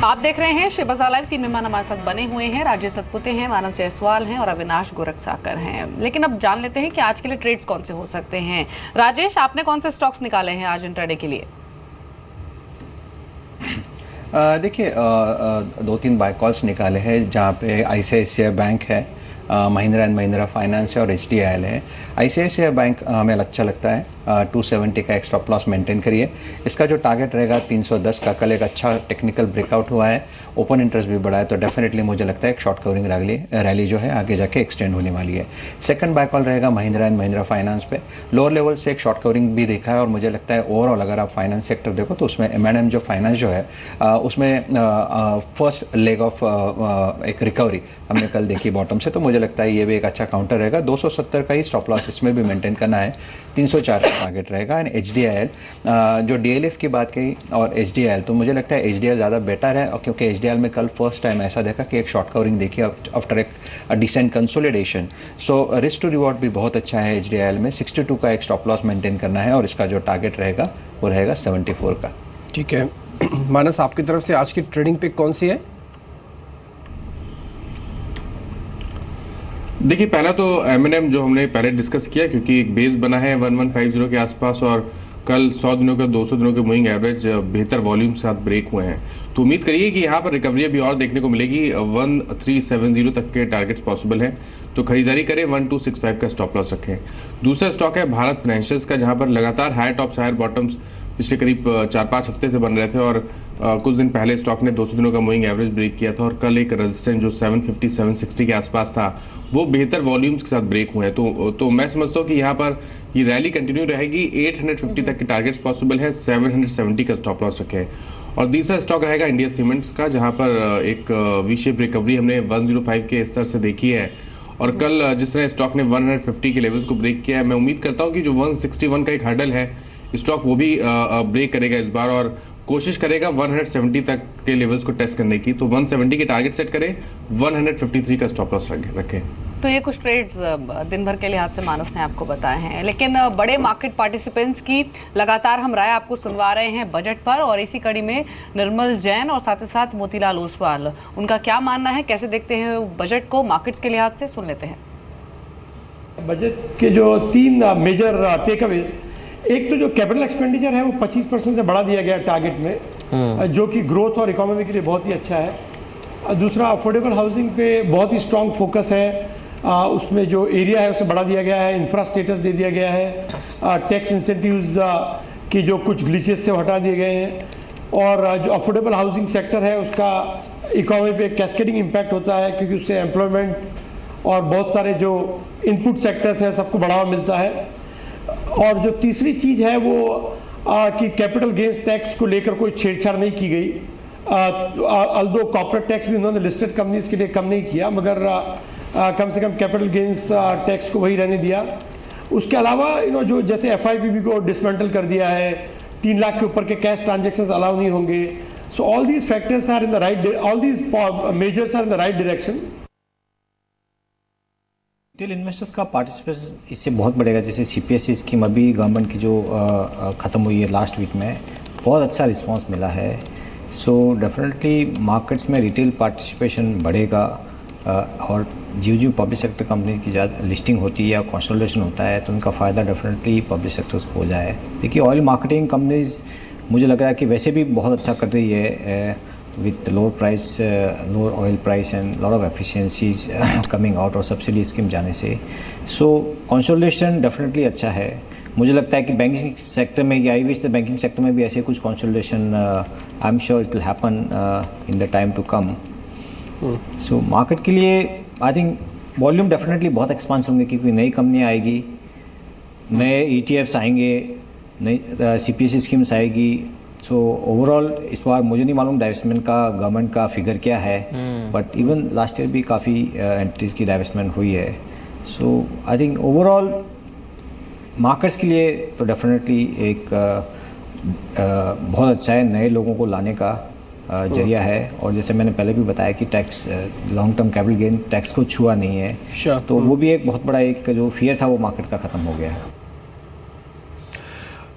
आप देख रहे हैं श्री बाजार लाइव। 3 मेहमान हमारे साथ बने हुए हैं। राजेश सतपुते हैं, मानस जायसवाल हैं और अविनाश गोरखसाकर हैं। लेकिन अब जान लेते हैं कि आज के लिए ट्रेड्स कौन से हो सकते हैं। राजेश, आपने कौन से स्टॉक्स निकाले हैं आज इंट्राडे के लिए? देखिए, 2-3 बाय कॉल्स निकाले हैं जहाँ पे ICICI बैंक है, महिंद्रा एंड महिंद्रा फाइनेंस है और HDIL है। ICICI बैंक हमें अच्छा लगता है। 270 का एक स्टॉप लॉस मेंटेन करिए। इसका जो टारगेट रहेगा 310 का। कल एक अच्छा टेक्निकल ब्रेकआउट हुआ है, ओपन इंटरेस्ट भी बढ़ा है, तो डेफिनेटली मुझे लगता है एक शॉर्ट कवरिंग रैली जो है आगे जाके एक्सटेंड होने वाली है। सेकंड बाय कॉल रहेगा महिंद्रा एंड महिंद्रा फाइनेंस पे। लोअर लेवल से एक शॉर्ट कवरिंग भी देखा है और मुझे लगता है ओवरऑल अगर आप फाइनेंस सेक्टर देखो तो उसमें M&M जो फाइनेंस जो है उसमें फर्स्ट लेग ऑफ एक रिकवरी हमने कल देखी बॉटम से, तो मुझे लगता है ये भी एक अच्छा काउंटर रहेगा। 270 का ही स्टॉप लॉस इसमें भी मेंटेन करना है। 304 का टारगेट रहेगा। एंड HDIL जो DLF की बात कही और HDIL, तो मुझे लगता है HDIL ज़्यादा बेटर है, और क्योंकि HDIL में कल फर्स्ट टाइम ऐसा देखा कि एक शॉर्ट कवरिंग देखी आफ्टर एक decent consolidation. So risk to reward भी बहुत अच्छा है HDIL में। 62 का एक स्टॉप लॉस मेंटेन करना है और इसका जो टारगेट रहेगा वो रहेगा 74 का। ठीक है मानस, आपकी तरफ से आज की ट्रेडिंग पिक कौन सी है? देखिए, पहला तो M&M जो हमने पहले डिस्कस किया, क्योंकि एक बेस बना है 1150 के आसपास और कल 100 दिनों का 200 दिनों के मूविंग एवरेज बेहतर वॉल्यूम के साथ ब्रेक हुए हैं, तो उम्मीद करिए कि यहाँ पर रिकवरी अभी और देखने को मिलेगी। 1370 तक के टारगेट्स पॉसिबल हैं, तो खरीदारी करें। 1265 का स्टॉप लॉस रखें। दूसरा स्टॉक है भारत फाइनेंशियल्स का, जहाँ पर लगातार हायर टॉप्स हायर बॉटम्स पिछले करीब 4-5 हफ्ते से बन रहे थे और कुछ दिन पहले स्टॉक ने 200 दिनों का मूविंग एवरेज ब्रेक किया था और कल एक रेजिस्टेंस जो 750-760 के आसपास था वो बेहतर वॉल्यूम्स के साथ ब्रेक हुए हैं। तो मैं समझता हूँ कि यहाँ पर ये रैली कंटिन्यू रहेगी। 850 तक के टारगेट्स पॉसिबल है। 770 का स्टॉप लॉस रखें। और तीसरा स्टॉक रहेगा इंडिया सीमेंट्स का, जहाँ पर एक वी शेप रिकवरी हमने 105 के स्तर से देखी है और कल जिस तरह स्टॉक ने 150 के लेवल्स को ब्रेक किया है, मैं उम्मीद करता हूँ कि जो 161 का एक हर्डल है स्टॉक वो भी ब्रेक करेगा इस बार और कोशिश करेगा 170 तक के लेवल्स को टेस्ट करने की। तो 170 के टारगेट सेट करें, 153 का स्टॉप लॉस रखें। तो ये कुछ ट्रेड्स दिन भर के लिहाज से मानस ने आपको बताए हैं, लेकिन बड़े मार्केट पार्टिसिपेंट्स की लगातार हम राय आपको सुनवा रहे हैं बजट पर, और इसी कड़ी में निर्मल जैन और साथ ही साथ मोतीलाल ओसवाल, उनका क्या मानना है, कैसे देखते हैं बजट को मार्केट्स के लिहाज से, सुन लेते हैं। बजट के जो 3 मेजर टेक अवे, एक तो जो कैपिटल एक्सपेंडिचर है वो 25% से बढ़ा दिया गया टारगेट में, जो कि ग्रोथ और इकोनॉमी के लिए बहुत ही अच्छा है। दूसरा, अफोर्डेबल हाउसिंग पे बहुत ही स्ट्रांग फोकस है। उसमें जो एरिया है उसे बढ़ा दिया गया है, इंफ्रा स्टेटस दे दिया गया है, टैक्स इंसेंटिव्स की जो कुछ ग्लिचेस थे वो हटा दिए गए हैं, और जो अफोर्डेबल हाउसिंग सेक्टर है उसका इकोनॉमी पे कैस्केडिंग इम्पैक्ट होता है, क्योंकि उससे एम्प्लॉयमेंट और बहुत सारे जो इनपुट सेक्टर्स हैं सबको बढ़ावा मिलता है। और जो तीसरी चीज़ है वो कि कैपिटल गेंस टैक्स को लेकर कोई छेड़छाड़ नहीं की गई। अल्दो कॉर्पोरेट टैक्स भी उन्होंने लिस्टेड कंपनीज के लिए कम नहीं किया, मगर कम से कम कैपिटल गेंस टैक्स को वही रहने दिया। उसके अलावा जो जैसे FIPB को डिसमेंटल कर दिया है, 3 लाख के ऊपर के कैश ट्रांजेक्शन्स अलाउ नहीं होंगे। So all these factors are in the right, all these measures are in the right direction. Retail investors का पार्टिसिपेशन इससे बहुत बढ़ेगा। जैसे CPSE स्कीम अभी गवर्नमेंट की जो ख़त्म हुई है लास्ट वीक में, बहुत अच्छा रिस्पांस मिला है। सो डेफिनेटली मार्केट्स में रिटेल पार्टिसिपेशन बढ़ेगा और जो पब्लिक सेक्टर कंपनी की ज़्यादा लिस्टिंग होती है या कंसोलिडेशन होता है तो उनका फ़ायदा डेफिनेटली पब्लिक सेक्टर्स को हो जाए। देखिए, ऑयल मार्केटिंग कंपनीज मुझे लग रहा है कि वैसे भी बहुत अच्छा कर रही है with lower price, lower oil price and lot of efficiencies coming out और सब्सिडी स्कीम जाने से। सो कंसोलिडेशन डेफिनेटली अच्छा है। मुझे लगता है कि बैंकिंग सेक्टर में या IWS बैंकिंग सेक्टर में भी ऐसे कुछ consolidation I am sure it will happen in the time to come. So market के लिए आई थिंक वॉल्यूम डेफिनेटली बहुत एक्सपांस होंगे, क्योंकि नई कंपनियाँ आएगी, नए ETFs आएंगे, नई CPSE स्कीम्स आएगी। सो ओवरऑल इस बार मुझे नहीं मालूम डाइवेस्टमेंट का गवर्नमेंट का फिगर क्या है, बट इवन लास्ट ईयर भी काफ़ी एंट्रीज की डाइवेस्टमेंट हुई है। सो आई थिंक ओवरऑल मार्केट्स के लिए तो डेफिनेटली एक बहुत अच्छा है, नए लोगों को लाने का जरिया है। और जैसे मैंने पहले भी बताया कि tax long term capital gain tax को छुआ नहीं है, तो वो भी एक बहुत बड़ा एक जो फियर था वो मार्केट का ख़त्म हो गया है।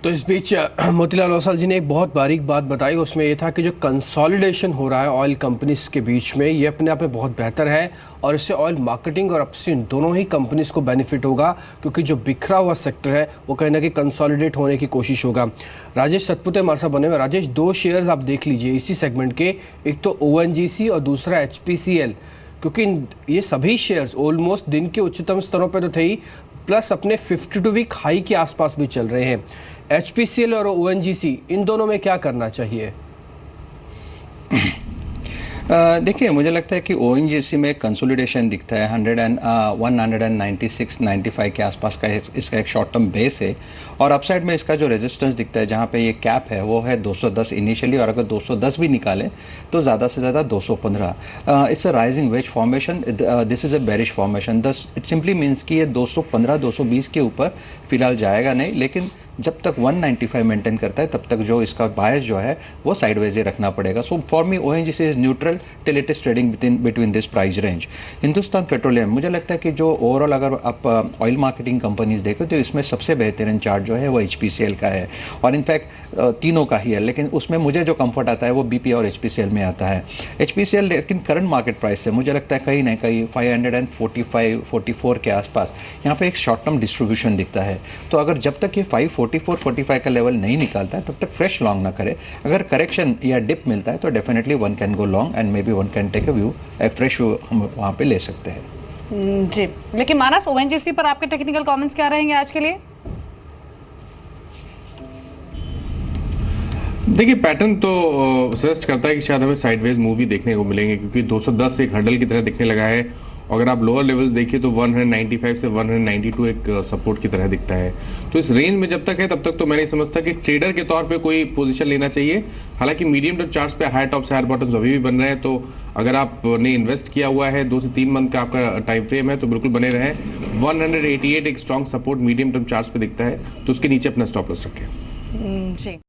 तो इस बीच मोतीलाल ओसवाल जी ने एक बहुत बारीक बात बताई, उसमें ये था कि जो कंसोलिडेशन हो रहा है ऑयल कंपनीज के बीच में, ये अपने आप में बहुत बेहतर है और इससे ऑयल मार्केटिंग और अपस्ट्रीम दोनों ही कंपनीज को बेनिफिट होगा, क्योंकि जो बिखरा हुआ सेक्टर है वो कहीं ना कहीं कंसोलिडेट होने की कोशिश होगा। राजेश सतपुते हमारे साथ बने हुए। राजेश, दो शेयर्स आप देख लीजिए इसी सेगमेंट के, एक तो ONGC और दूसरा HPCL, क्योंकि ये सभी शेयर्स ऑलमोस्ट दिन के उच्चतम स्तरों पर तो थे ही, प्लस अपने 52 वीक हाई के आसपास भी चल रहे हैं। HPCL और ONGC, इन दोनों में क्या करना चाहिए? देखिए, मुझे लगता है कि ONGC में कंसोलिडेशन दिखता है 196-95 के आसपास का इसका एक शॉर्ट टर्म बेस है, और अपसाइड में इसका जो रेजिस्टेंस दिखता है जहाँ पे ये कैप है वो है 210 इनिशियली, और अगर 210 भी निकाले तो ज़्यादा से ज़्यादा 215। It's a rising veg formation, this is a bearish formation. Thus it simply means कि ये 215-220 के ऊपर फिलहाल जाएगा नहीं, लेकिन जब तक 195 मेंटेन करता है तब तक जो इसका बायस जो है वो साइडवेज ही रखना पड़ेगा। So for me ONGC is neutral till it is trading between this price range. Hindustan petroleum, मुझे लगता है कि जो ओवरऑल अगर आप ऑयल मार्केटिंग कंपनीज देखो तो इसमें सबसे बेहतरीन चार्ट जो है वो HPCL का है, और इनफैक्ट तीनों का ही है, लेकिन उसमें मुझे जो कंफर्ट आता है वो BP और HPCL में आता है। HPCL लेकिन करंट मार्केट प्राइस से मुझे लगता है कहीं ना कहीं 545-44 के आसपास यहाँ पे एक शॉर्ट टर्म डिस्ट्रीब्यूशन दिखता है। तो अगर जब तक ये 544-45 का लेवल नहीं निकालता है तब तक फ्रेश लॉन्ग ना करे। अगर करेक्शन या डिप मिलता है तो definitely one can go long and maybe one can take a view, एक फ्रेश व्यू हम वहाँ पे ले सकते हैं। जी, लेकिन मानस, ONGC पर आपके टेक्निकल कमेंट्स क्या रहेंगे आज के लिए? देखिए, पैटर्न तो सजेस्ट करता है कि शायद हमें साइडवेज मूव भी देखने को मिलेंगे, क्योंकि 210 एक हर्डल की तरह दिखने लगा है। अगर आप लोअर लेवल्स देखिए तो 195 से 192 एक सपोर्ट की तरह दिखता है। तो इस रेंज में जब तक है तब तक तो मैं नहीं समझता कि ट्रेडर के तौर पे कोई पोजीशन लेना चाहिए। हालांकि मीडियम टर्म चार्ट्स पे हाई टॉप्स हायर बॉटम्स अभी भी बन रहे हैं, तो अगर आपने इन्वेस्ट किया हुआ है 2 से 3 मंथ का आपका टाइम फ्रेम है तो बिल्कुल बने रहें। 188 एक strong support medium term charts पे दिखता है, तो उसके नीचे अपना स्टॉप लॉस रखें। जी।